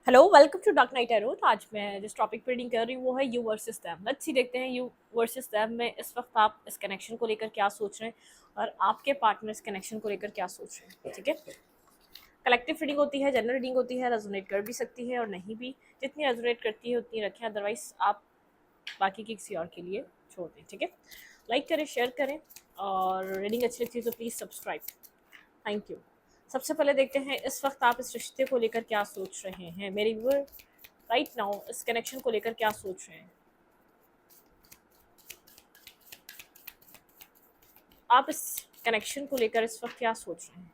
Hello, welcome to dark night arrow. तो आज मैं जिस टॉपिक पे रीडिंग कर रही हूँ वो है you versus them. Let's see, देखते हैं यू वर्सेस देम में इस वक्त आप इस कनेक्शन को लेकर क्या सोच रहे हैं और आपके पार्टनर इस कनेक्शन को लेकर क्या सोच रहे हैं। ठीक है, कलेक्टिव रीडिंग होती है, जनरल रीडिंग होती है, रेजोनेट कर भी सकती है और नहीं भी। जितनी रेजोनेट करती है उतनी रखें, अदरवाइज आप बाकी किसी और के लिए छोड़ दें। ठीक है, लाइक करें, शेयर करें और रीडिंग अच्छी लगती है तो प्लीज़ सब्सक्राइब। Thank you. सबसे पहले देखते हैं इस वक्त आप इस रिश्ते को लेकर क्या सोच रहे हैं। मेरे व्यूअर राइट नाउ इस कनेक्शन को लेकर क्या सोच रहे हैं। आप इस कनेक्शन को लेकर इस वक्त क्या सोच रहे हैं।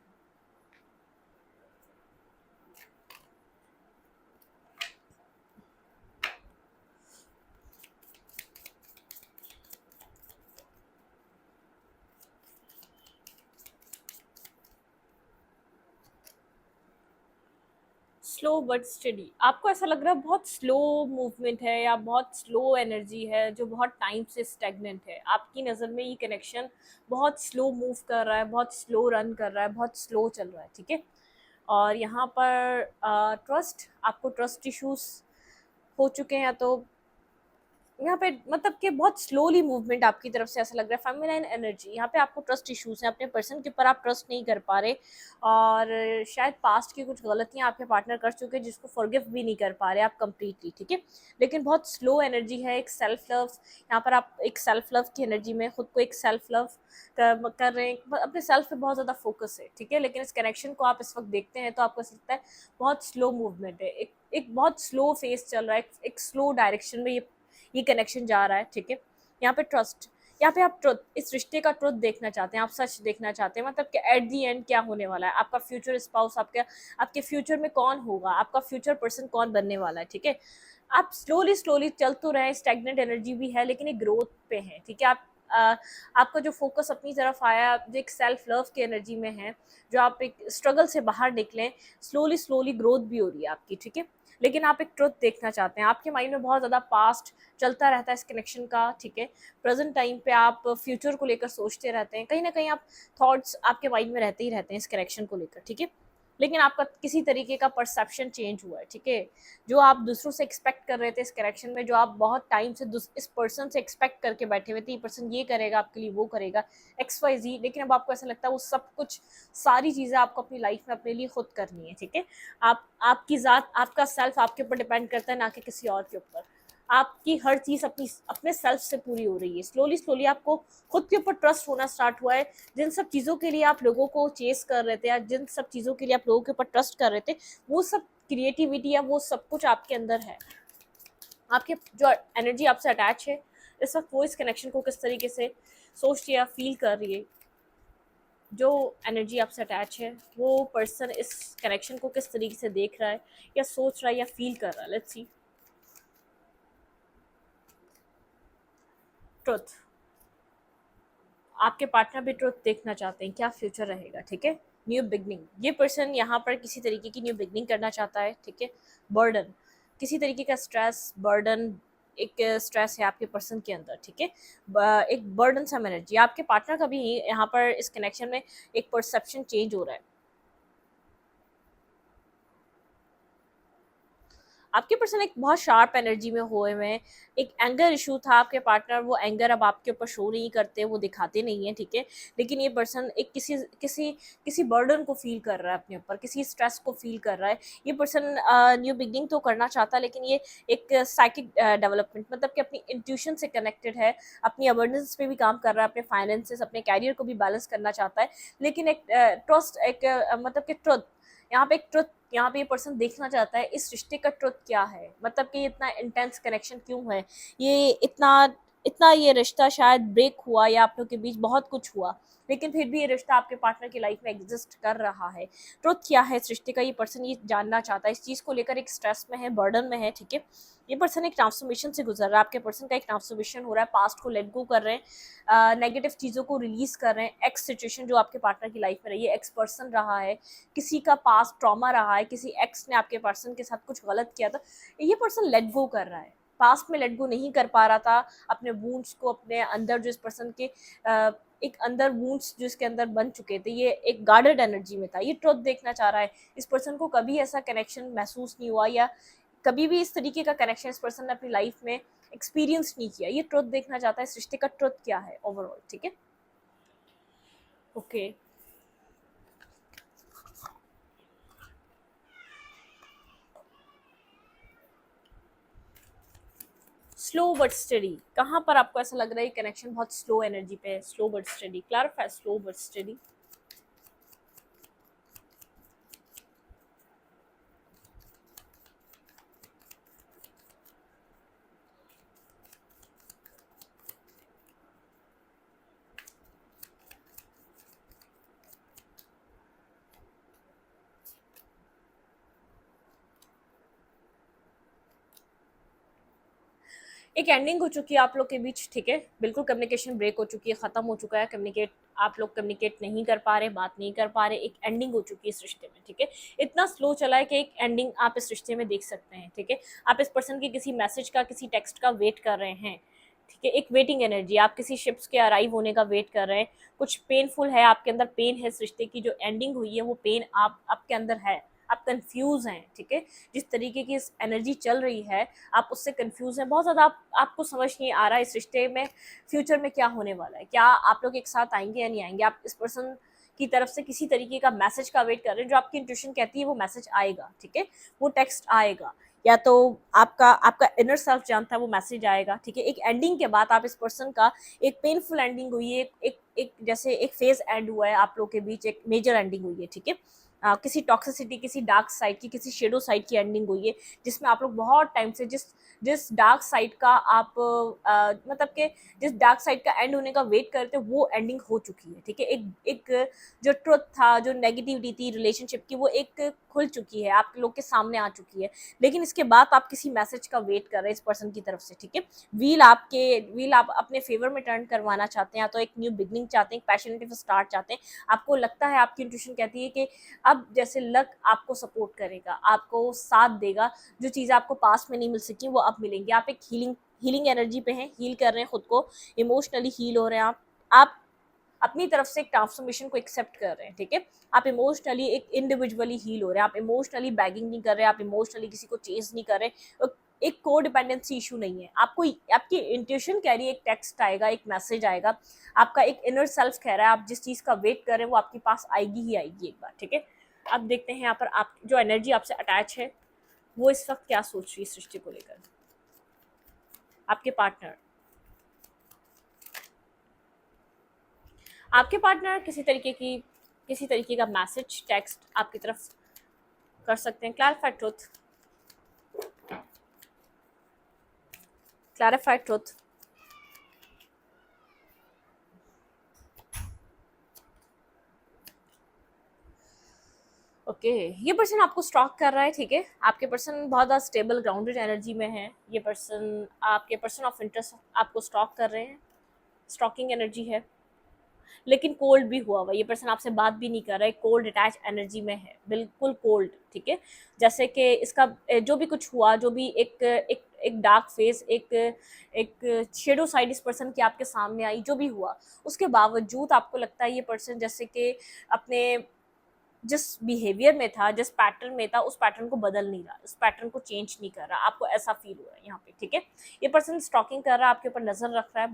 स्लो बट स्टडी, आपको ऐसा लग रहा है बहुत स्लो मूवमेंट है या बहुत स्लो एनर्जी है जो बहुत टाइम से स्टेगनेंट है। आपकी नज़र में ये कनेक्शन बहुत स्लो मूव कर रहा है, बहुत स्लो रन कर रहा है, बहुत स्लो चल रहा है। ठीक है, और यहाँ पर ट्रस्ट, आपको ट्रस्ट इश्यूज हो चुके हैं तो यहाँ पे मतलब कि बहुत स्लोली मूवमेंट आपकी तरफ से ऐसा लग रहा है। फेमिनाइन एनर्जी, यहाँ पे आपको ट्रस्ट इश्यूज हैं, अपने पर्सन के ऊपर आप ट्रस्ट नहीं कर पा रहे और शायद पास्ट की कुछ गलतियाँ आपके पार्टनर कर चुके हैं जिसको फॉरगिव भी नहीं कर पा रहे आप कंप्लीटली। ठीक है, लेकिन बहुत स्लो एनर्जी है, एक सेल्फ लव, यहाँ पर आप एक सेल्फ लव की एनर्जी में खुद को एक सेल्फ लव कर रहे हैं, अपने सेल्फ पे बहुत ज़्यादा फोकस है। ठीक है, लेकिन इस कनेक्शन को आप इस वक्त देखते हैं तो आपको ऐसा लगता है बहुत स्लो मूवमेंट है, एक बहुत स्लो फेस चल रहा है, एक स्लो डायरेक्शन में ये कनेक्शन जा रहा है। ठीक है, यहाँ पे ट्रस्ट, यहाँ पे आप ट्रुथ, इस रिश्ते का ट्रुथ देखना चाहते हैं, आप सच देखना चाहते हैं, मतलब कि एट दी एंड क्या होने वाला है, आपका फ्यूचर स्पाउस, आपके फ्यूचर में कौन होगा, आपका फ्यूचर पर्सन कौन बनने वाला है। ठीक है, आप स्लोली स्लोली चल तो रहे हैं, स्टैग्नेंट एनर्जी भी है लेकिन एक ग्रोथ पे है। ठीक है, आपका जो फोकस अपनी तरफ आया जो एक सेल्फ लव की एनर्जी में है, जो आप एक स्ट्रगल से बाहर निकलें, स्लोली स्लोली ग्रोथ भी हो रही है आपकी। ठीक है, लेकिन आप एक ट्रुथ देखना चाहते हैं, आपके माइंड में बहुत ज़्यादा पास्ट चलता रहता है इस कनेक्शन का। ठीक है, प्रेजेंट टाइम पे आप फ्यूचर को लेकर सोचते रहते हैं, कहीं ना कहीं आप थॉट्स आपके माइंड में रहते ही रहते हैं इस कनेक्शन को लेकर। ठीक है, लेकिन आपका किसी तरीके का परसेप्शन चेंज हुआ है। ठीक है, जो आप दूसरों से एक्सपेक्ट कर रहे थे इस कनेक्शन में, जो आप बहुत टाइम से इस पर्सन से एक्सपेक्ट करके बैठे हुए थे, ये पर्सन ये करेगा आपके लिए, वो करेगा XYZ, लेकिन अब आपको ऐसा लगता है वो सब कुछ, सारी चीज़ें आपको अपनी लाइफ में अपने लिए खुद करनी है। ठीक है, आपकी ज़ात, आपका सेल्फ आपके ऊपर डिपेंड करता है, ना कि किसी और के ऊपर। आपकी हर चीज़ अपने सेल्फ से पूरी हो रही है। स्लोली स्लोली आपको खुद के ऊपर ट्रस्ट होना स्टार्ट हुआ है। जिन सब चीज़ों के लिए आप लोगों को चेस कर रहे थे या जिन सब चीज़ों के लिए आप लोगों के ऊपर ट्रस्ट कर रहे थे, वो सब क्रिएटिविटी या वो सब कुछ आपके अंदर है। आपके जो एनर्जी आपसे अटैच है इस वक्त, वो इस कनेक्शन को किस तरीके से सोच या फील कर रही है, जो एनर्जी आपसे अटैच है वो पर्सन इस कनेक्शन को किस तरीके से देख रहा है या सोच रहा है या फील कर रहा है। Let's see. ट्रुथ, आपके पार्टनर भी ट्रुथ देखना चाहते हैं, क्या फ्यूचर रहेगा। ठीक है, न्यू बिगनिंग, ये पर्सन यहाँ पर किसी तरीके की न्यू बिगनिंग करना चाहता है। ठीक है, बर्डन, किसी तरीके का स्ट्रेस, बर्डन, एक स्ट्रेस है आपके पर्सन के अंदर। ठीक है, एक बर्डन सम एनर्जी आपके पार्टनर का भी यहाँ पर इस कनेक्शन में एक परसेप्शन चेंज हो रहा है। आपके पर्सन एक बहुत शार्प एनर्जी में हुए हुए हैं। एक एंगर इशू था आपके पार्टनर, वो एंगर अब आपके ऊपर शो नहीं करते, वो दिखाते नहीं है। ठीक है, लेकिन ये पर्सन एक किसी किसी किसी बर्डन को फील कर रहा है अपने ऊपर, किसी स्ट्रेस को फील कर रहा है। ये पर्सन न्यू बिगनिंग तो करना चाहता है, लेकिन ये एक साइकिक डेवलपमेंट, मतलब कि अपनी इंट्यूशन से कनेक्टेड है, अपनी अवेयरनेस पे भी काम कर रहा है, अपने फाइनेंसेस, अपने कैरियर को भी बैलेंस करना चाहता है। लेकिन एक ट्रस्ट, एक मतलब कि ट्रुथ, यहाँ पे एक ट्रुथ, यहाँ पे ये पर्सन देखना चाहता है इस रिश्ते का ट्रुथ क्या है, मतलब कि इतना इंटेंस कनेक्शन क्यों है, ये इतना इतना ये रिश्ता शायद ब्रेक हुआ या आप लोग के बीच बहुत कुछ हुआ, लेकिन फिर भी ये रिश्ता आपके पार्टनर की लाइफ में एग्जिस्ट कर रहा है। ट्रुथ क्या है इस रिश्ते का, ये पर्सन ये जानना चाहता है, इस चीज़ को लेकर एक स्ट्रेस में है, बर्डन में है। ठीक है, ये पर्सन एक ट्रांसफॉर्मेशन से गुजर रहा है, आपके पर्सन का एक ट्रांसफॉर्मेशन हो रहा है, पास्ट को लेट गो कर रहे हैं, नेगेटिव चीज़ों को रिलीज कर रहे हैं। एक्स सिचुएशन जो आपके पार्टनर की लाइफ में रही है, एक्स पर्सन रहा है, किसी का पास्ट ट्रॉमा रहा है, किसी एक्स ने आपके पर्सन के साथ कुछ गलत किया था, ये पर्सन लेट गो कर रहा है। पास्ट में लेट गो नहीं कर पा रहा था अपने वूंड्स को, अपने अंदर जो इस पर्सन के एक अंदर वूंड्स जो इसके अंदर बन चुके थे, ये एक गार्डेड एनर्जी में था, ये ट्रुथ देखना चाह रहा है। इस पर्सन को कभी ऐसा कनेक्शन महसूस नहीं हुआ, या कभी भी इस तरीके का कनेक्शन इस पर्सन ने अपनी लाइफ में एक्सपीरियंस नहीं किया। ये ट्रुथ देखना चाहता है, इस रिश्ते का ट्रुथ क्या है ओवरऑल। ठीक है, ओके। स्लो बट स्टडी, कहाँ पर आपको ऐसा लग रहा है कनेक्शन बहुत स्लो एनर्जी पे है? Slow but study, clarify slow but study. एक एंडिंग हो चुकी है आप लोग के बीच, ठीक है, बिल्कुल कम्युनिकेशन ब्रेक हो चुकी है, खत्म हो चुका है कम्युनिकेट, आप लोग कम्युनिकेट नहीं कर पा रहे, बात नहीं कर पा रहे, एक एंडिंग हो चुकी है इस रिश्ते में। ठीक है, इतना स्लो चला है कि एक एंडिंग आप इस रिश्ते में देख सकते हैं। ठीक है, आप इस पर्सन के किसी मैसेज का, किसी टेक्स्ट का वेट कर रहे हैं। ठीक है, एक वेटिंग एनर्जी, आप किसी शिप्स के अराइव होने का वेट कर रहे हैं। कुछ पेनफुल है, आपके अंदर पेन है, इस रिश्ते की जो एंडिंग हुई है वो पेन आप आपके अंदर है, आप कंफ्यूज हैं। ठीक है, जिस तरीके की इस एनर्जी चल रही है आप उससे कंफ्यूज हैं बहुत ज़्यादा, आपको समझ नहीं आ रहा है इस रिश्ते में फ्यूचर में क्या होने वाला है, क्या आप लोग एक साथ आएंगे या नहीं आएंगे। आप इस पर्सन की तरफ से किसी तरीके का मैसेज का वेट कर रहे हैं, जो आपकी इंट्यूशन कहती है वो मैसेज आएगा। ठीक है, वो टेक्स्ट आएगा, या तो आपका आपका इनर सेल्फ जानता है वो मैसेज आएगा। ठीक है, एक एंडिंग के बाद आप इस पर्सन का, एक पेनफुल एंडिंग हुई है, एक जैसे एक फेज एंड हुआ है आप लोग के बीच, एक मेजर एंडिंग हुई है। ठीक है, किसी टॉक्सिसिटी, किसी डार्क साइड की, किसी शेडो साइड की एंडिंग हुई है, जिसमें आप लोग बहुत टाइम से जिस जिस डार्क साइड का आप मतलब के जिस डार्क साइड का एंड होने का वेट करते, वो एंडिंग हो चुकी है। ठीक है, एक एक जो ट्रुथ था, जो नेगेटिविटी थी रिलेशनशिप की, वो एक खुल चुकी है, आप लोग के सामने आ चुकी है। लेकिन इसके बाद आप किसी मैसेज का वेट कर रहे हैं इस पर्सन की तरफ से। ठीक है, व्हील आप अपने फेवर में टर्न करवाना चाहते हैं, या तो एक न्यू बिगनिंग चाहते हैं, एक पैशनेटिव स्टार्ट चाहते हैं। आपको लगता है, आपकी इंट्यूशन कहती है कि अब जैसे लक आपको सपोर्ट करेगा, आपको साथ देगा, जो चीज़ें आपको पास में नहीं मिल सकी वो अब मिलेंगी। आप एक हीलिंग एनर्जी पे हैं, हील कर रहे हैं खुद को, इमोशनली हील हो रहे हैं आप अपनी तरफ से एक ट्रांसफॉर्मेशन को एक्सेप्ट कर रहे हैं। ठीक है, आप इमोशनली एक इंडिविजुअली हील हो रहे हैं, आप इमोशनली बैगिंग नहीं कर रहे, आप इमोशनली किसी को चेज नहीं कर रहे, एक को डिपेंडेंसी इशू नहीं है। आपको आपकी इंट्यूशन कह रही है, एक टेक्स्ट आएगा, एक मैसेज आएगा, आपका एक इनर सेल्फ कह रहा है आप जिस चीज़ का वेट कर रहे हैं वो आपके पास आएगी ही आएगी एक बार। ठीक है, अब देखते हैं यहाँ पर आप जो एनर्जी आपसे अटैच है वो इस वक्त क्या सोच रही है इस रिश्ते को लेकर। आपके पार्टनर किसी तरीके का मैसेज टेक्स्ट आपकी तरफ कर सकते हैं। Clarified truth. ओके, ये पर्सन आपको स्टॉक कर रहा है। ठीक है, आपके पर्सन बहुत ज़्यादा स्टेबल ग्राउंडेड एनर्जी में है। ये पर्सन, आपके पर्सन ऑफ इंटरेस्ट आपको स्टॉक कर रहे हैं, स्टॉकिंग एनर्जी है, लेकिन कोल्ड भी हुआ ये पर्सन आपसे बात भी नहीं कर रहा है, कोल्ड अटैच एनर्जी में है, बिल्कुल कोल्ड। ठीक है, जैसे कि इसका जो भी कुछ हुआ, जो भी एक डार्क फेस, एक शेडो साइड इस पर्सन की आपके सामने आई, जो भी हुआ, उसके बावजूद आपको लगता है ये पर्सन जैसे कि अपने जिस बिहेवियर में था, जिस पैटर्न में था, उस पैटर्न को बदल नहीं रहा, उस पैटर्न को चेंज नहीं कर रहा, आपको ऐसा फील हो रहा है यहाँ पे। ठीक है, ये पर्सन स्टॉकिंग कर रहा है, आपके ऊपर नजर रख रहा है,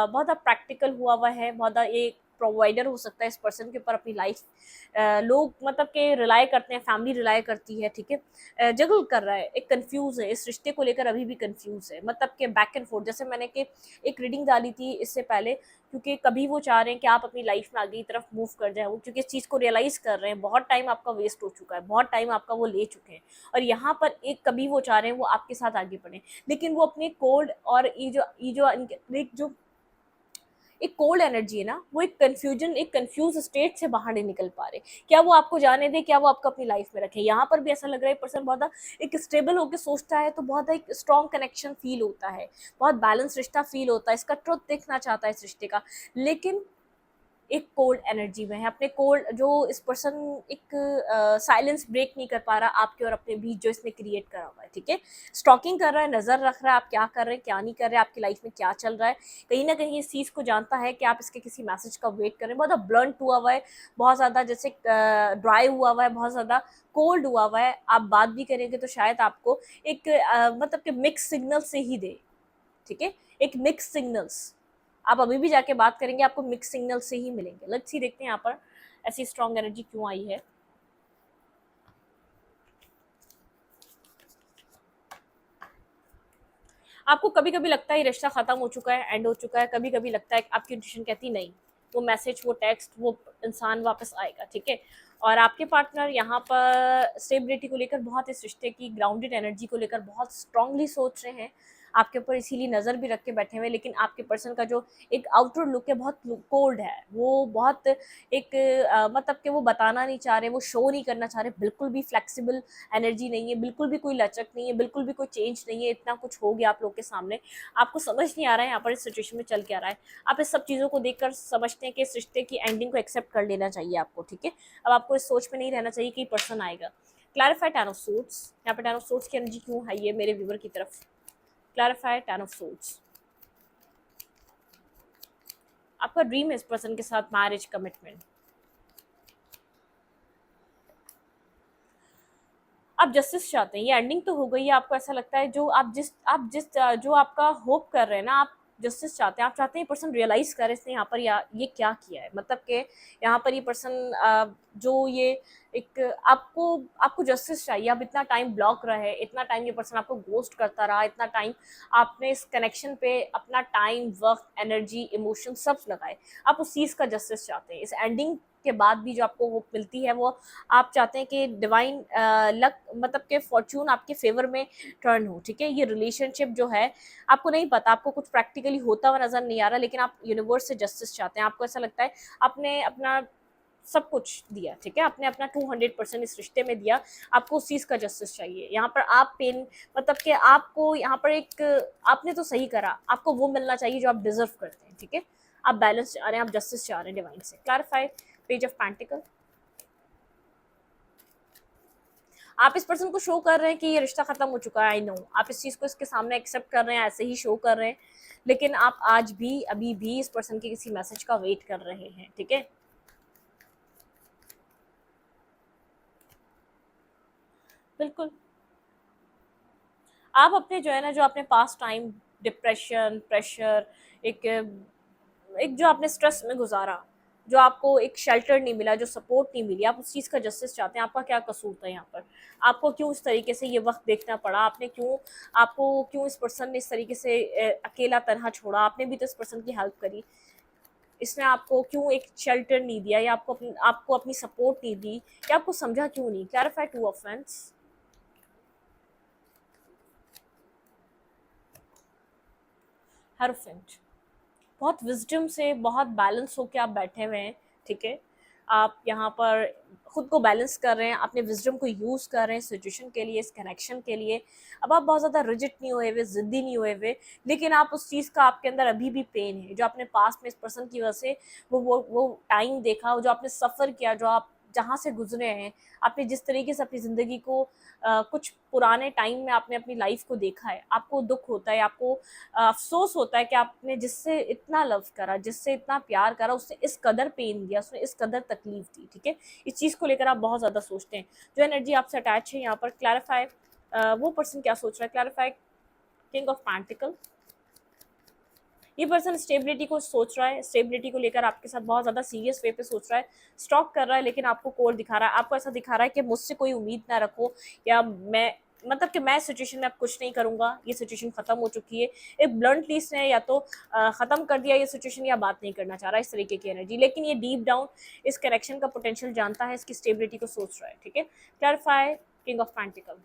बहुत प्रैक्टिकल हुआ है, बहुत एक प्रोवाइडर हो सकता है इस पर्सन के ऊपर अपनी लाइफ। लोग मतलब के रिलाय करते हैं, फैमिली रिलाय करती है। ठीक है, जगल कर रहा है, एक कंफ्यूज है इस रिश्ते को लेकर, अभी भी कंफ्यूज है, मतलब कि बैक एंड फोर्थ। जैसे मैंने कि एक रीडिंग डाली थी इससे पहले, क्योंकि कभी वो चाह रहे हैं कि आप अपनी लाइफ में आगे की तरफ मूव कर जाए, वो क्योंकि इस चीज़ को रियलाइज़ कर रहे हैं, बहुत टाइम आपका वेस्ट हो चुका है, बहुत टाइम आपका वो ले चुके हैं, और यहाँ पर एक कभी वो चाह रहे हैं वो आपके साथ आगे बढ़े, लेकिन वो अपने कोल्ड और जो एक कोल्ड एनर्जी है ना, वो एक कंफ्यूजन, एक कंफ्यूज स्टेट से बाहर नहीं निकल पा रहे। क्या वो आपको जाने दे, क्या वो आपको अपनी लाइफ में रखे? यहाँ पर भी ऐसा लग रहा है पर्सन बहुत एक स्टेबल होकर सोचता है तो बहुत एक स्ट्रॉन्ग कनेक्शन फील होता है, बहुत बैलेंस रिश्ता फील होता है, इसका ट्रुथ देखना चाहता है इस रिश्ते का, लेकिन एक कोल्ड एनर्जी में है, अपने कोल्ड जो इस पर्सन एक साइलेंस ब्रेक नहीं कर पा रहा आपके और अपने बीच जो इसने क्रिएट करा हुआ है, ठीक है। स्टॉकिंग कर रहा है, नजर रख रहा है आप क्या कर रहे हैं क्या नहीं कर रहे हैं, आपकी लाइफ में क्या चल रहा है, कहीं ना कहीं इस चीज को जानता है कि आप इसके किसी मैसेज का वेट कर रहे हैं। बहुत ब्लंट हुआ हुआ है, बहुत ज्यादा जैसे ड्राई हुआ हुआ है, बहुत ज्यादा कोल्ड हुआ हुआ है। आप बात भी करेंगे तो शायद आपको एक मतलब कि मिक्स सिग्नल से ही दे, ठीक है, एक मिक्स सिग्नल्स। आप अभी भी जाके बात करेंगे आपको मिक्स सिग्नल से ही मिलेंगे। लेट्स सी, देखते हैं यहाँ पर ऐसी स्ट्रॉन्ग एनर्जी क्यों आई है। आपको कभी कभी लगता है ये रिश्ता खत्म हो चुका है, एंड हो चुका है, कभी कभी लगता है आपकी इंट्यूशन कहती नहीं, वो मैसेज, वो टेक्स्ट, वो इंसान वापस आएगा, ठीक है। और आपके पार्टनर यहाँ पर स्टेबिलिटी को लेकर, बहुत इस रिश्ते की ग्राउंडेड एनर्जी को लेकर बहुत स्ट्रांगली सोच रहे हैं आपके ऊपर, इसीलिए नज़र भी रख के बैठे हुए हैं। लेकिन आपके पर्सन का जो एक आउटर लुक है बहुत कोल्ड है, वो बहुत एक मतलब कि वो बताना नहीं चाह रहे, वो शो नहीं करना चाह रहे, बिल्कुल भी फ्लेक्सिबल एनर्जी नहीं है, बिल्कुल भी कोई लचक नहीं है, बिल्कुल भी कोई चेंज नहीं है। इतना कुछ हो गया आप लोग के सामने, आपको समझ नहीं आ रहा है यहाँ पर इस सिचुएशन में चल क्या रहा है। आप इस सब चीज़ों को देखकर समझते हैं कि इस रिश्ते की एंडिंग को एक्सेप्ट कर लेना चाहिए आपको, ठीक है। अब आपको इस सोच में नहीं रहना चाहिए कि पर्सन आएगा। क्लैरिफाई टेन ऑफ सोर्ड्स, यहाँ पर टेन ऑफ सोर्ड्स की एनर्जी क्यों है ये मेरे व्यूवर की तरफ। क्लैरिफाई टेन ऑफ सोर्ड्स, आपका ड्रीम है इस पर्सन के साथ मैरिज, कमिटमेंट। आप जस्टिस चाहते हैं, ये एंडिंग तो हो गई है, आपको ऐसा लगता है जो आप जिस जो आपका होप कर रहे हैं ना, आप जस्टिस चाहते हैं, आप चाहते हैं ये पर्सन रियलाइज करे इसने यहाँ पर ये क्या किया है, मतलब कि यहाँ पर ये पर्सन जो ये एक आपको आपको जस्टिस चाहिए। आप इतना टाइम ब्लॉक रहे, इतना टाइम ये पर्सन आपको गोस्ट करता रहा, इतना टाइम आपने इस कनेक्शन पे अपना टाइम, वक्त, एनर्जी, इमोशन सब लगाए, आप उस चीज़ का जस्टिस चाहते हैं। इस एंडिंग के बाद भी जो आपको होप मिलती है वो आप चाहते हैं कि डिवाइन लक, मतलब कि फॉर्चून आपके फेवर में टर्न हो, ठीक है। ये रिलेशनशिप जो है आपको नहीं पता, आपको कुछ प्रैक्टिकली होता हुआ नजर नहीं आ रहा, लेकिन आप यूनिवर्स से जस्टिस चाहते हैं। आपको ऐसा लगता है आपने अपना सब कुछ दिया, ठीक है, आपने अपना 200% इस रिश्ते में दिया, आपको उस चीज़ का जस्टिस चाहिए। यहाँ पर आप पेन, मतलब कि आपको यहाँ पर एक, आपने तो सही करा, आपको वो मिलना चाहिए जो आप डिजर्व करते हैं, ठीक है। आप बैलेंस चाह रहे हैं, आप जस्टिस चाह रहे हैं डिवाइन से। क्लैरिफाई पेज ऑफ पेंटिकल, आप इस पर्सन को शो कर रहे हैं कि ये रिश्ता खत्म हो चुका है, आई नो, आप इस चीज़ को इसके सामने एक्सेप्ट कर रहे हैं, ऐसे ही शो कर रहे हैं, लेकिन आप आज भी अभी भी इस पर्सन के किसी मैसेज का वेट कर रहे हैं, ठीक है। बिल्कुल, आप अपने जो है ना, जो अपने पास टाइम, डिप्रेशन, प्रेशर, एक एक जो आपने स्ट्रेस में गुजारा, जो आपको एक शेल्टर नहीं मिला, जो सपोर्ट नहीं मिली, आप उस चीज़ का जस्टिस चाहते हैं। आपका क्या कसूर था यहाँ पर, आपको क्यों इस तरीके से ये वक्त देखना पड़ा, आपने क्यों, आपको क्यों इस पर्सन ने इस तरीके से अकेला तनहा छोड़ा, आपने भी तो इस पर्सन की हेल्प करी, इसने आपको क्यों एक शेल्टर नहीं दिया, या आपको अपनी सपोर्ट नहीं दी, या आपको समझा क्यों नहीं। क्लैरिफाई टू ऑफेंस, हरफेंट, बहुत विजडम से, बहुत बैलेंस होके आप बैठे हुए हैं, ठीक है। आप यहाँ पर खुद को बैलेंस कर रहे हैं, अपने विजडम को यूज़ कर रहे हैं सिचुएशन के लिए, इस कनेक्शन के लिए। अब आप बहुत ज़्यादा रिजिड नहीं हुए हुए, ज़िद्दी नहीं हुए हुए, लेकिन आप उस चीज़ का, आपके अंदर अभी भी पेन है जो आपने पास में इस पर्सन की वजह से वो टाइम देखा, जो आपने सफ़र किया, जो आप जहाँ से गुजरे हैं, आपने जिस तरीके से अपनी ज़िंदगी को कुछ पुराने टाइम में आपने अपनी लाइफ को देखा है, आपको दुख होता है, आपको अफसोस होता है कि आपने जिससे इतना लव करा, जिससे इतना प्यार करा, उसने इस कदर पेन दिया, उसने इस कदर तकलीफ दी, ठीक है। इस चीज़ को लेकर आप बहुत ज़्यादा सोचते हैं, जो एनर्जी आपसे अटैच है यहाँ पर। क्लैरिफाई वो पर्सन क्या सोच रहा है। क्लैरिफाई किंग ऑफ पैंटिकल, ये पर्सन स्टेबिलिटी को सोच रहा है, स्टेबिलिटी को लेकर आपके साथ बहुत ज़्यादा सीरियस वे पे सोच रहा है, स्टॉक कर रहा है, लेकिन आपको कोर दिखा रहा है, आपको ऐसा दिखा रहा है कि मुझसे कोई उम्मीद ना रखो, या मैं, मतलब कि मैं सिचुएशन में अब कुछ नहीं करूंगा, ये सिचुएशन खत्म हो चुकी है। एक ब्लंटली इसने या तो खत्म कर दिया ये सिचुएशन, या बात नहीं करना चाह रहा, इस तरीके की एनर्जी। लेकिन ये डीप डाउन इस कनेक्शन का पोटेंशियल जानता है, इसकी स्टेबिलिटी को सोच रहा है, ठीक है। Clarify king of pentacle,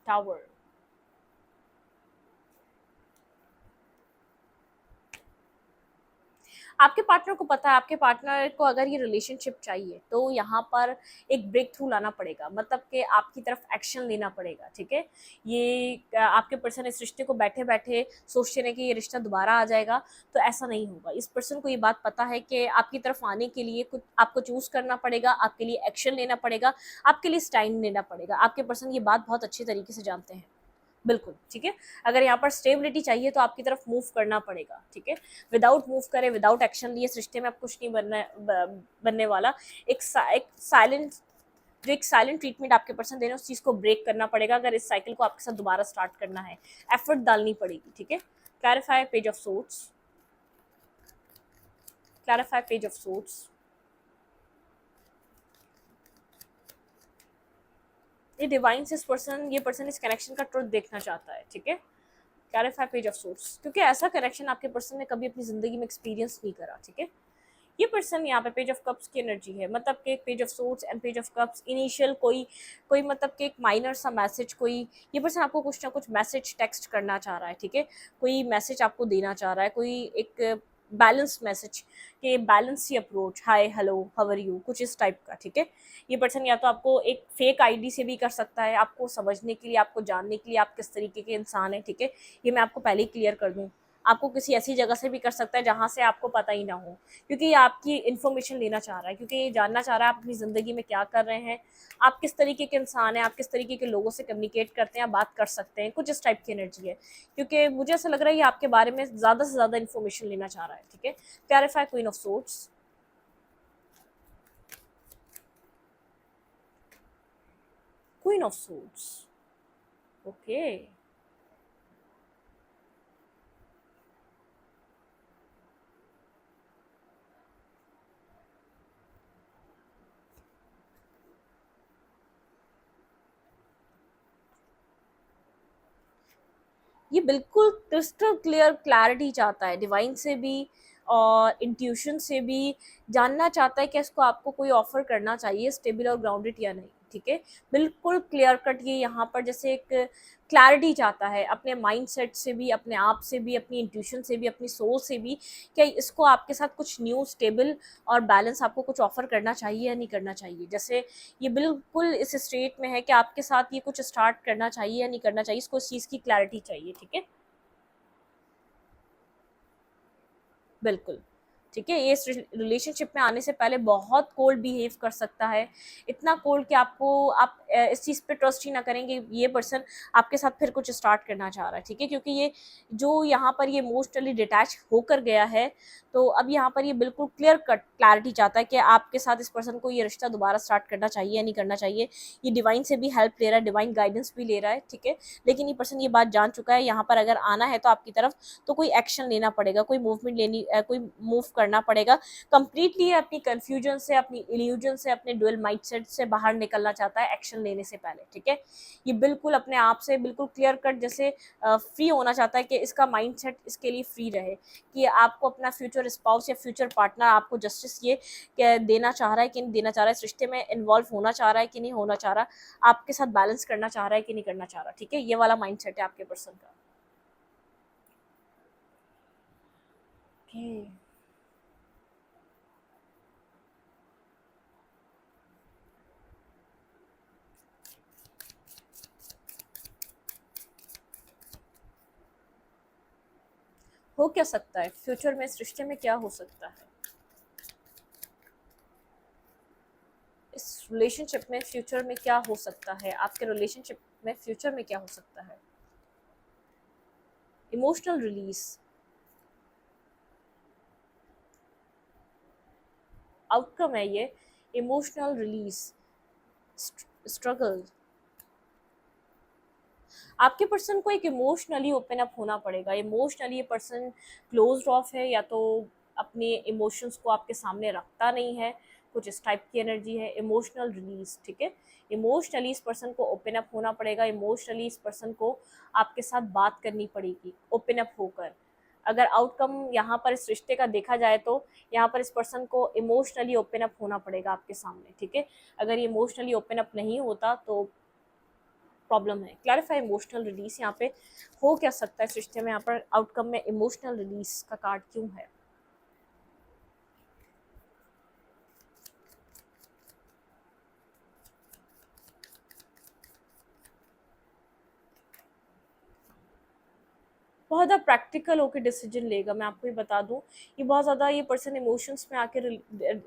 tower, आपके पार्टनर को पता है, आपके पार्टनर को अगर ये रिलेशनशिप चाहिए तो यहाँ पर एक ब्रेक थ्रू लाना पड़ेगा, मतलब कि आपकी तरफ एक्शन लेना पड़ेगा, ठीक है। ये आपके पर्सन इस रिश्ते को बैठे बैठे सोचते रहे कि ये रिश्ता दोबारा आ जाएगा, तो ऐसा नहीं होगा। इस पर्सन को ये बात पता है कि आपकी तरफ आने के लिए कुछ आपको चूज करना पड़ेगा, आपके लिए एक्शन लेना पड़ेगा, आपके लिए स्टैंड लेना पड़ेगा। आपके पर्सन ये बात बहुत अच्छे तरीके से जानते हैं, बिल्कुल, ठीक है। अगर यहाँ पर स्टेबिलिटी चाहिए तो आपकी तरफ मूव करना पड़ेगा, ठीक है। विदाउट मूव करे, विदाउट एक्शन लिए इस रिश्ते में आप कुछ नहीं बनने वाला। एक साइलेंट, जो एक साइलेंट ट्रीटमेंट आपके पर्सन दे रहे हैं उस चीज को ब्रेक करना पड़ेगा अगर इस साइकिल को आपके साथ दोबारा स्टार्ट करना है। एफर्ट डालनी पड़ेगी, ठीक है। Clarify page of sorts, clarify page of sorts. ये डिवाइन से ये पर्सन इस कनेक्शन का ट्रुथ देखना चाहता है, ठीक है। क्लैरिफाई पेज ऑफ सोर्स, क्योंकि ऐसा कनेक्शन आपके पर्सन ने कभी अपनी जिंदगी में एक्सपीरियंस नहीं करा, ठीक है। ये पर्सन यहाँ पे पेज ऑफ कप्स की एनर्जी है, मतलब कि page of source and page of cups initial कोई कोई मतलब कि एक माइनर सा मैसेज, कोई ये पर्सन आपको कुछ ना कुछ मैसेज टेक्स्ट करना चाह रहा है, ठीक है। कोई मैसेज आपको देना चाह रहा है, कोई एक बैलेंस मैसेज कि बैलेंस ही approach, hi hello how are you, कुछ इस टाइप का, ठीक है। ये पर्सन या तो आपको एक फेक आईडी से भी कर सकता है, आपको समझने के लिए, आपको जानने के लिए आप किस तरीके के इंसान हैं, ठीक है। ये मैं आपको पहले ही क्लियर कर दूं। आपको किसी ऐसी जगह से भी कर सकता है जहां से आपको पता ही ना हो, क्योंकि ये आपकी इन्फॉर्मेशन लेना चाह रहा है, क्योंकि ये जानना चाह रहा है आप अपनी ज़िंदगी में क्या कर रहे हैं, आप किस तरीके के इंसान हैं, आप किस तरीके के लोगों से कम्युनिकेट करते हैं, आप बात कर सकते हैं, कुछ इस टाइप की एनर्जी है। क्योंकि मुझे ऐसा लग रहा है ये आपके बारे में ज़्यादा से ज़्यादा इन्फॉर्मेशन लेना चाह रहा है, ठीक है। Clarify queen of sorts, queen of sorts, okay. ये बिल्कुल क्रिस्टल क्लियर क्लैरिटी चाहता है डिवाइन से भी और इंट्यूशन से भी, जानना चाहता है कि इसको आपको कोई ऑफर करना चाहिए स्टेबल और ग्राउंडेड या नहीं, ठीक है। बिल्कुल क्लियर कट ये यहाँ पर जैसे एक क्लैरिटी चाहता है अपने माइंडसेट से भी, अपने आप से भी, अपनी इंट्यूशन से भी, अपनी सोल से भी, कि इसको आपके साथ कुछ न्यू स्टेबल और बैलेंस आपको कुछ ऑफर करना चाहिए या नहीं करना चाहिए। जैसे ये बिल्कुल इस स्टेट में है कि आपके साथ ये कुछ स्टार्ट करना चाहिए या नहीं करना चाहिए, इसको इस चीज़ की क्लैरिटी चाहिए, ठीक है। बिल्कुल, ठीक है। ये इस रिलेशनशिप में आने से पहले बहुत कोल्ड बिहेव कर सकता है, इतना कोल्ड कि आप इस चीज़ पे ट्रस्ट ही ना करेंगे ये पर्सन आपके साथ फिर कुछ स्टार्ट करना चाह रहा है, ठीक है। क्योंकि ये जो यहाँ पर ये इमोशनली डिटैच होकर गया है, तो अब यहाँ पर ये बिल्कुल क्लियर कट क्लैरिटी चाहता है कि आपके साथ इस पर्सन को ये रिश्ता दोबारा स्टार्ट करना चाहिए या नहीं करना चाहिए। ये डिवाइन से भी हेल्प ले रहा है, डिवाइन गाइडेंस भी ले रहा है, ठीक है। लेकिन ये पर्सन ये बात जान चुका है, यहाँ पर अगर आना है तो आपकी तरफ तो कोई एक्शन लेना पड़ेगा, कोई कोई मूव करना पड़ेगा। कंप्लीटली अपनी कंफ्यूजन से, अपनी इल्यूजन से, अपने डुअल माइंडसेट से बाहर निकलना चाहता है एक्शन लेने से पहले, ठीक है। ये बिल्कुल अपने आप से बिल्कुल क्लियर कट जैसे फ्री होना चाहता है कि इसका माइंडसेट इसके लिए फ्री रहे, कि आपको अपना फ्यूचर स्पाउस या फ्यूचर पार्टनर आपको जस्टिस ये देना चाह रहा है कि नहीं देना चाह रहा है, इस रिश्ते में इन्वॉल्व होना चाह रहा है कि नहीं होना चाह रहा, आपके साथ बैलेंस करना चाह रहा है कि नहीं करना चाह रहा, ठीक है। ये वाला माइंडसेट है आपके पर्सन का, okay. हो क्या सकता है फ्यूचर में, इस रिश्ते में क्या हो सकता है, इस रिलेशनशिप में फ्यूचर में क्या हो सकता है, आपके रिलेशनशिप में फ्यूचर में क्या हो सकता है। इमोशनल रिलीज, आउटकम है ये, इमोशनल रिलीज, स्ट्रगल। आपके पर्सन को एक इमोशनली ओपन अप होना पड़ेगा, इमोशनली ये पर्सन क्लोज ऑफ है, या तो अपने इमोशंस को आपके सामने रखता नहीं है, कुछ इस टाइप की एनर्जी है। इमोशनल रिलीज, ठीक है। इमोशनली इस पर्सन को ओपन अप होना पड़ेगा, इमोशनली इस पर्सन को आपके साथ बात करनी पड़ेगी ओपन अप होकर। अगर आउटकम यहाँ पर इस रिश्ते का देखा जाए तो यहाँ पर इस पर्सन को इमोशनली ओपन अप होना पड़ेगा आपके सामने, ठीक है। अगर ये इमोशनली ओपन अप नहीं होता तो प्रॉब्लम है। क्लैरिफाई इमोशनल रिलीज, यहाँ पे हो क्या सकता है इस रिश्ते में, यहाँ पर आउटकम में इमोशनल रिलीज का कार्ड क्यों है। बहुत ज़्यादा प्रैक्टिकल होकर डिसीजन लेगा। मैं आपको ये बता दूँ, ये बहुत ज़्यादा ये पर्सन इमोशंस में आके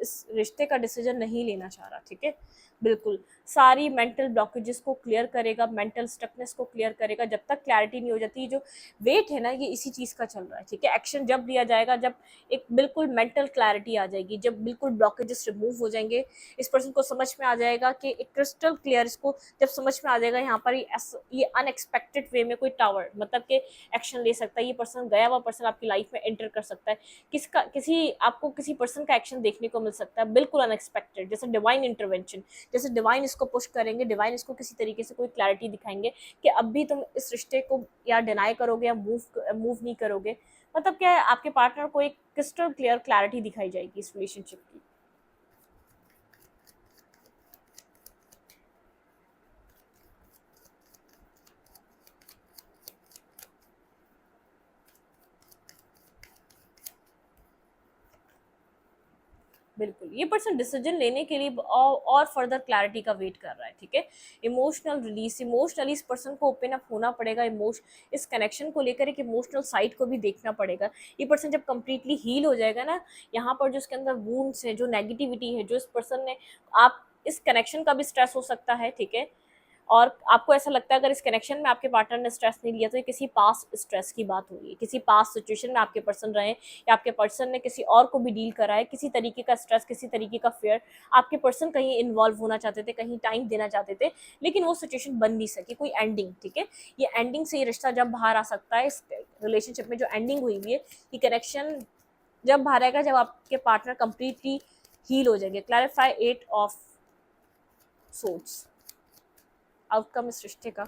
इस रिश्ते का डिसीजन नहीं लेना चाह रहा, ठीक है? बिल्कुल, सारी मेंटल ब्लॉकेजेस को क्लियर करेगा, मेंटल स्टकनेस को क्लियर करेगा। जब तक क्लैरिटी नहीं हो जाती, जो वेट है ना, ये इसी चीज़ का चल रहा है, ठीक है? एक्शन जब लिया जाएगा, जब एक बिल्कुल मेंटल क्लैरिटी आ जाएगी, जब बिल्कुल ब्लॉकेजेस रिमूव हो जाएंगे, इस पर्सन को समझ में आ जाएगा कि एक क्रिस्टल क्लियर, इसको जब समझ में आ जाएगा यहाँ पर ये अनएक्सपेक्टेड वे में कोई टावर मतलब कि एक्शन ले सकता है, ये पर्सन गया हुआ पर्सन आपकी लाइफ में एंटर कर सकता है, किसी आपको किसी पर्सन का एक्शन देखने को मिल सकता है बिल्कुल अनएक्सपेक्टेड, जैसे डिवाइन इंटरवेंशन, जैसे डिवाइन इसको पुश करेंगे, डिवाइन इसको किसी तरीके से कोई क्लैरिटी दिखाएंगे कि अब भी तुम इस रिश्ते को या डिनाई करोगे या मूव नहीं करोगे। मतलब क्या है, आपके पार्टनर को एक क्रिस्टल क्लियर क्लैरिटी दिखाई जाएगी इस रिलेशनशिप की। बिल्कुल, ये पर्सन डिसीजन लेने के लिए और फर्दर क्लैरिटी का वेट कर रहा है, ठीक है? इमोशनल रिलीज, इमोशनली इस पर्सन को ओपन अप होना पड़ेगा, इस कनेक्शन को लेकर एक इमोशनल साइड को भी देखना पड़ेगा। ये पर्सन जब कंप्लीटली हील हो जाएगा ना, यहाँ पर जो उसके अंदर वूंड्स है, जो नेगेटिविटी है, जो इस पर्सन ने, आप इस कनेक्शन का भी स्ट्रेस हो सकता है, ठीक है? और आपको ऐसा लगता है अगर इस कनेक्शन में आपके पार्टनर ने स्ट्रेस नहीं लिया तो ये किसी पास्ट स्ट्रेस की बात हो रही है, किसी पास्ट सिचुएशन में आपके पर्सन रहे या आपके पर्सन ने किसी और को भी डील करा है, किसी तरीके का स्ट्रेस, किसी तरीके का फेयर, आपके पर्सन कहीं इन्वॉल्व होना चाहते थे, कहीं टाइम देना चाहते थे, लेकिन वो सिचुएशन बन नहीं सकी, कोई एंडिंग, ठीक है? ये एंडिंग से ये रिश्ता जब बाहर आ सकता है, इस रिलेशनशिप में जो एंडिंग हुई हुई है, ये कनेक्शन जब बाहर आएगा जब आपके पार्टनर कंप्लीटली हील हो जाएंगे। क्लैरिफाई 8 ऑफ सोर्ड्स, आउटकम इस रिश्ते का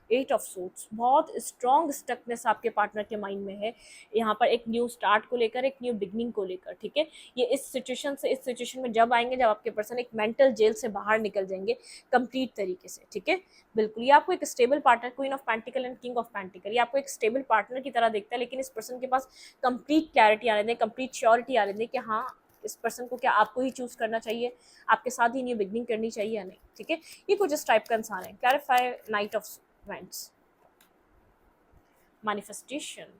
8 ऑफ सोर्ड्स, बहुत स्ट्रॉन्ग स्टकनेस आपके पार्टनर के माइंड में है यहाँ पर, एक न्यू स्टार्ट को लेकर, एक न्यू बिगनिंग को लेकर, ठीक है? ये इस सिचुएशन में जब आएंगे, जब आपके पर्सन एक मेंटल जेल से बाहर निकल जाएंगे कंप्लीट तरीके से, ठीक है? बिल्कुल, ये आपको एक stable partner, queen of pentacle and king of pentacle, ये आपको एक स्टेबल पार्टनर की तरह देखता है, लेकिन इस पर्सन के पास कंप्लीट क्लैरिटी आने दें, कंप्लीट श्योरिटी आने दें कि हाँ, इस पर्सन को क्या आपको ही चूज करना चाहिए, आपके साथ ही न्यू बिगनिंग करनी चाहिए या नहीं, ठीक है? ये कुछ इस टाइप का इंसान है। Clarify night of events, manifestation,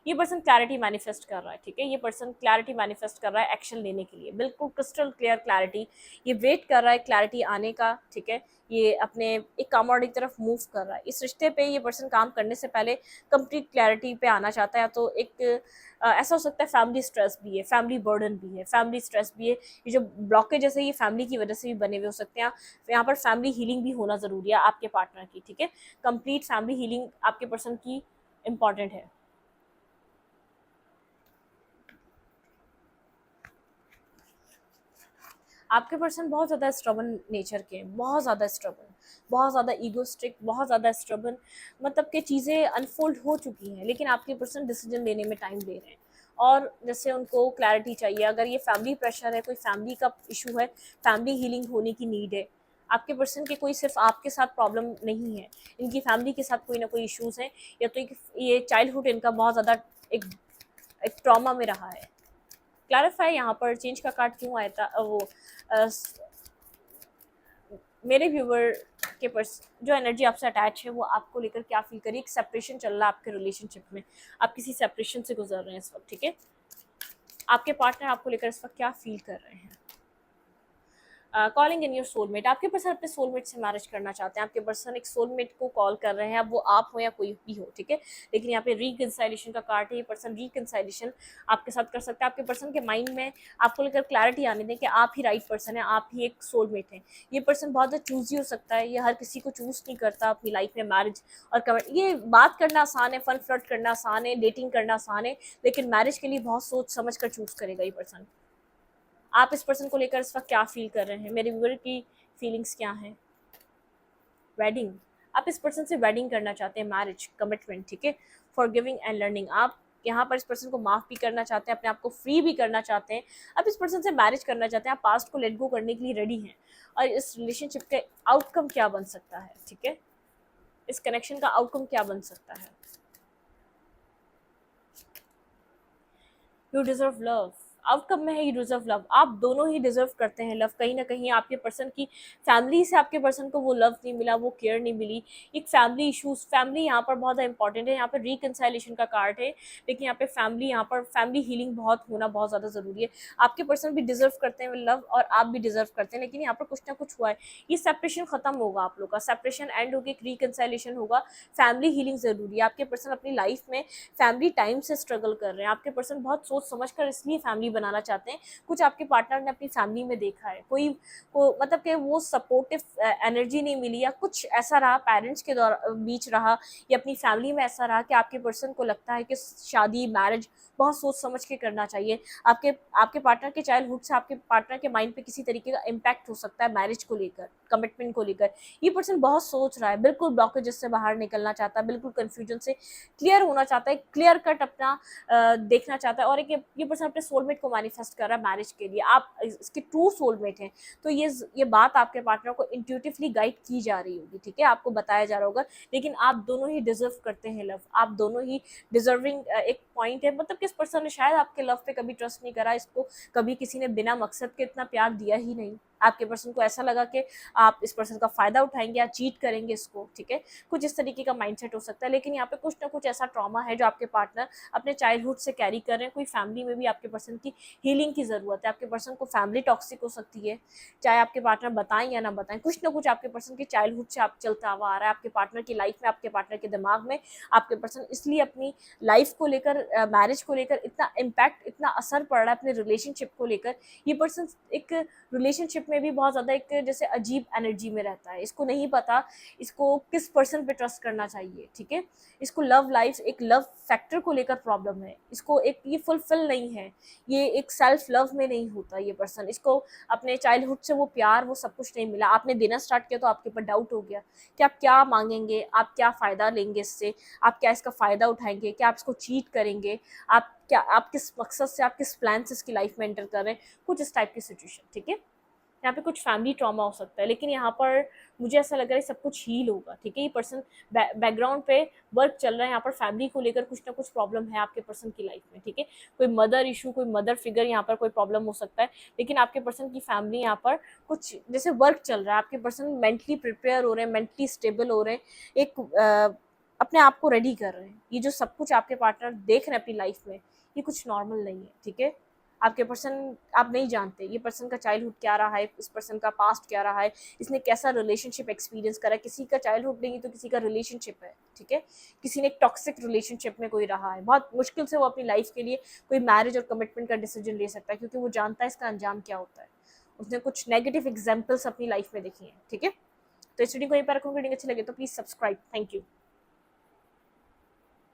ये पर्सन क्लैरिटी मैनिफेस्ट कर रहा है, ठीक है? ये पर्सन क्लैरिटी मैनिफेस्ट कर रहा है एक्शन लेने के लिए, बिल्कुल क्रिस्टल क्लियर क्लैरिटी, ये वेट कर रहा है क्लैरिटी आने का, ठीक है? ये अपने एक कामयाबी की तरफ मूव कर रहा है। इस रिश्ते पे ये पर्सन काम करने से पहले कंप्लीट क्लैरिटी पे आना चाहता है, तो एक ऐसा हो सकता है फैमिली स्ट्रेस भी है, फैमिली बर्डन भी है, फैमिली स्ट्रेस भी है, ये जो ब्लॉकेज है ये फैमिली की वजह से भी बने हुए हो सकते हैं। यहाँ पर फैमिली हीलिंग भी होना ज़रूरी है आपके पार्टनर की, ठीक है? कंप्लीट फैमिली हीलिंग आपके पर्सन की इम्पॉर्टेंट है। आपके पर्सन बहुत ज़्यादा स्ट्रबन नेचर के हैं, बहुत ज़्यादा स्ट्रबन, बहुत ज़्यादा ईगोस्टिक, बहुत ज़्यादा स्ट्रबन, मतलब कि चीज़ें अनफोल्ड हो चुकी हैं, लेकिन आपके पर्सन डिसीजन लेने में टाइम ले रहे हैं, और जैसे उनको क्लैरिटी चाहिए। अगर ये फैमिली प्रेशर है, कोई फैमिली का इशू है, फैमिली हीलिंग होने की नीड है, आपके पर्सन के कोई सिर्फ आपके साथ प्रॉब्लम नहीं है, इनकी फैमिली के साथ कोई ना कोई इशूज़ हैं, या तो ये चाइल्डहुड इनका बहुत ज़्यादा एक एक ट्रॉमा में रहा है। क्लैरिफाई यहाँ पर चेंज का कार्ड क्यों आया था, वो अ, मेरे व्यूवर के पर्स जो एनर्जी आपसे अटैच है वो आपको लेकर क्या फील करिए, एक सेपरेशन चल रहा है आपके रिलेशनशिप में, आप किसी सेपरेशन से गुजर रहे हैं इस वक्त, ठीक है? आपके पार्टनर आपको लेकर इस वक्त क्या फील कर रहे हैं? कॉलिंग इन योर सोलमेट, आपके पर्सन अपने सोलमेट से मैरिज करना चाहते हैं, आपके पर्सन एक सोलमेट को कॉल कर रहे हैं, अब वो आप हो या कोई भी हो, ठीक है? लेकिन यहाँ पे रिकंसाइलेशन का कार्ड है, ये पर्सन रिकंसाइलेशन आपके साथ कर सकता है। आपके पर्सन के माइंड में आपको लेकर क्लैरिटी आने दें कि आप ही राइट पर्सन है, आप ही एक सोलमेट है। ये पर्सन बहुत ज़्यादा चूजी हो सकता है, ये हर किसी को चूज़ नहीं करता अपनी लाइफ में मैरिज और कमेंट। ये बात करना आसान है, फन फ्लर्ट करना आसान है, डेटिंग करना आसान है, लेकिन मैरिज के लिए बहुत सोच समझ कर चूज़ करेगा ये पर्सन। आप इस पर्सन को लेकर इस वक्त क्या फील कर रहे हैं? मेरे व्यूअर की फीलिंग्स क्या हैं? वेडिंग, आप इस पर्सन से वेडिंग करना चाहते हैं, मैरिज, कमिटमेंट, ठीक है? फॉरगिविंग एंड लर्निंग, आप यहाँ पर इस पर्सन को माफ़ भी करना चाहते हैं, अपने आप को फ्री भी करना चाहते हैं, आप इस पर्सन से मैरिज करना चाहते हैं, आप पास्ट को लेट गो करने के लिए रेडी हैं, और इस रिलेशनशिप के आउटकम क्या बन सकता है, ठीक है? इस कनेक्शन का आउटकम क्या बन सकता है? यू डिजर्व लव, आउटकम में है यू डिजर्व लव। आप दोनों ही डिजर्व करते हैं लव। कहीं ना कहीं आपके पर्सन की फैमिली से आपके पर्सन को वो लव नहीं मिला, वो केयर नहीं मिली, एक फैमिली इशूज, फैमिली यहाँ पर बहुत इंपॉर्टेंट है। यहाँ पर रिकनसाइलेशन का कार्ड है, लेकिन यहाँ पे फैमिली, यहाँ पर फैमिली हीलिंग बहुत होना बहुत ज़्यादा ज़रूरी है। आपके पर्सन भी डिजर्व करते हैं लव और आप भी डिजर्व करते हैं, लेकिन यहाँ पर कुछ ना कुछ हुआ है। ये सेपरेशन खत्म होगा, आप लोग का सेपरेशन एंड होगी, एक रिकनसाइलेशन होगा। फैमिली हीलिंग ज़रूरी है। आपके पर्सन अपनी लाइफ में फैमिली टाइम से स्ट्रगल कर रहे हैं। आपके पर्सन बहुत सोच समझ कर इसलिए फैमिली बनाना चाहते हैं। कुछ आपके पार्टनर ने अपनी फैमिली में देखा है, कोई को मतलब कि वो सपोर्टिव एनर्जी नहीं मिली, या कुछ ऐसा रहा पेरेंट्स के बीच रहा, या अपनी फैमिली में ऐसा रहा कि आपके पर्सन को लगता है कि शादी मैरिज बहुत सोच समझ के करना चाहिए। आपके आपके पार्टनर के चाइल्डहुड से आपके पार्टनर के माइंड पे किसी तरीके का इम्पैक्ट हो सकता है मैरिज को लेकर, कमिटमेंट को लेकर। ये पर्सन बहुत सोच रहा है, बिल्कुल ब्लॉकेजेस से बाहर निकलना चाहता है, बिल्कुल कंफ्यूजन से क्लियर होना चाहता है, क्लियर कट अपना देखना चाहता है। और एक ये पर्सन अपने सोलमेट को मैनिफेस्ट कर रहा है मैरिज के लिए। आप इसके ट्रू सोलमेट हैं, तो ये बात आपके पार्टनर को इंट्यूटिवली गाइड की जा रही होगी, ठीक है, आपको बताया जा रहा होगा। लेकिन आप दोनों ही डिजर्व करते हैं लव, आप दोनों ही डिजर्विंग एक पॉइंट है। मतलब किस पर्सन ने शायद आपके लव पे कभी ट्रस्ट नहीं करा, इसको कभी किसी ने बिना मकसद के इतना प्यार दिया ही नहीं। आपके पर्सन को ऐसा लगा कि आप इस पर्सन का फायदा उठाएंगे या चीट करेंगे इसको, ठीक है, कुछ इस तरीके का माइंडसेट हो सकता है। लेकिन यहाँ पे कुछ ना कुछ ऐसा ट्रॉमा है जो आपके पार्टनर अपने चाइल्डहुड से कैरी कर रहे हैं। कोई फैमिली में भी आपके पर्सन की हीलिंग की जरूरत है। आपके पर्सन को फैमिली टॉक्सिक हो सकती है, चाहे आपके पार्टनर बताएं या ना बताएं, कुछ ना कुछ आपके पर्सन के चाइल्डहुड से आप चलता हुआ आ रहा है आपके पार्टनर की लाइफ में, आपके पार्टनर के दिमाग में। आपके पर्सन इसलिए अपनी लाइफ को लेकर, मैरिज को लेकर इतना इम्पैक्ट, इतना असर पड़ रहा है अपने रिलेशनशिप को लेकर। ये पर्सन एक रिलेशनशिप में भी बहुत ज़्यादा एक जैसे अजीब एनर्जी में रहता है। इसको नहीं पता इसको किस पर्सन पे ट्रस्ट करना चाहिए, ठीक है। इसको लव लाइफ, एक लव फैक्टर को लेकर प्रॉब्लम है। इसको एक ये फुलफिल नहीं है, ये एक सेल्फ लव में नहीं होता ये पर्सन। इसको अपने चाइल्डहुड से वो प्यार, वो सब कुछ नहीं मिला। आपने देना स्टार्ट किया तो आपके ऊपर डाउट हो गया कि आप क्या मांगेंगे, आप क्या फ़ायदा लेंगे इससे, आप क्या इसका फ़ायदा उठाएंगे, क्या आप इसको चीट करेंगे, आप क्या, आप किस मकसद से, आप किस प्लान से इसकी लाइफ में एंटर कर रहे हैं, कुछ इस टाइप की सिचुएशन, ठीक है। यहाँ पे कुछ फैमिली ट्रॉमा हो सकता है, लेकिन यहाँ पर मुझे ऐसा लग रहा है सब कुछ हील होगा, ठीक है। ये पर्सन बैकग्राउंड पे वर्क चल रहा है, यहाँ पर फैमिली को लेकर कुछ ना कुछ प्रॉब्लम है आपके पर्सन की लाइफ में, ठीक है। कोई मदर इशू, कोई मदर फिगर यहाँ पर कोई प्रॉब्लम हो सकता है। लेकिन आपके पर्सन की फैमिली यहाँ पर कुछ जैसे वर्क चल रहा है, आपके पर्सन मेंटली प्रिपेयर हो रहे हैं, मेंटली स्टेबल हो रहे हैं, एक अपने आप को रेडी कर रहे हैं। ये जो सब कुछ आपके पार्टनर देख रहे हैं अपनी लाइफ में, ये कुछ नॉर्मल नहीं है, ठीक है। आपके पर्सन, आप नहीं जानते ये पर्सन का चाइल्डहुड क्या रहा है, इस पर्सन का पास्ट क्या रहा है, इसने कैसा रिलेशनशिप एक्सपीरियंस करा है। किसी का चाइल्डहुड नहीं तो किसी का रिलेशनशिप है, ठीक है। किसी ने एक टॉक्सिक रिलेशनशिप में कोई रहा है, बहुत मुश्किल से वो अपनी लाइफ के लिए कोई मैरिज और कमिटमेंट का डिसीजन ले सकता है, क्योंकि वो जानता है इसका अंजाम क्या होता है। उसने कुछ नेगेटिव एग्जाम्पल्स अपनी लाइफ में देखी हैं, ठीक है। तो इस वीडियो को यहीं पर रखूँगी। वीडियो अच्छी लगे तो प्लीज़ सब्सक्राइब। Thank you.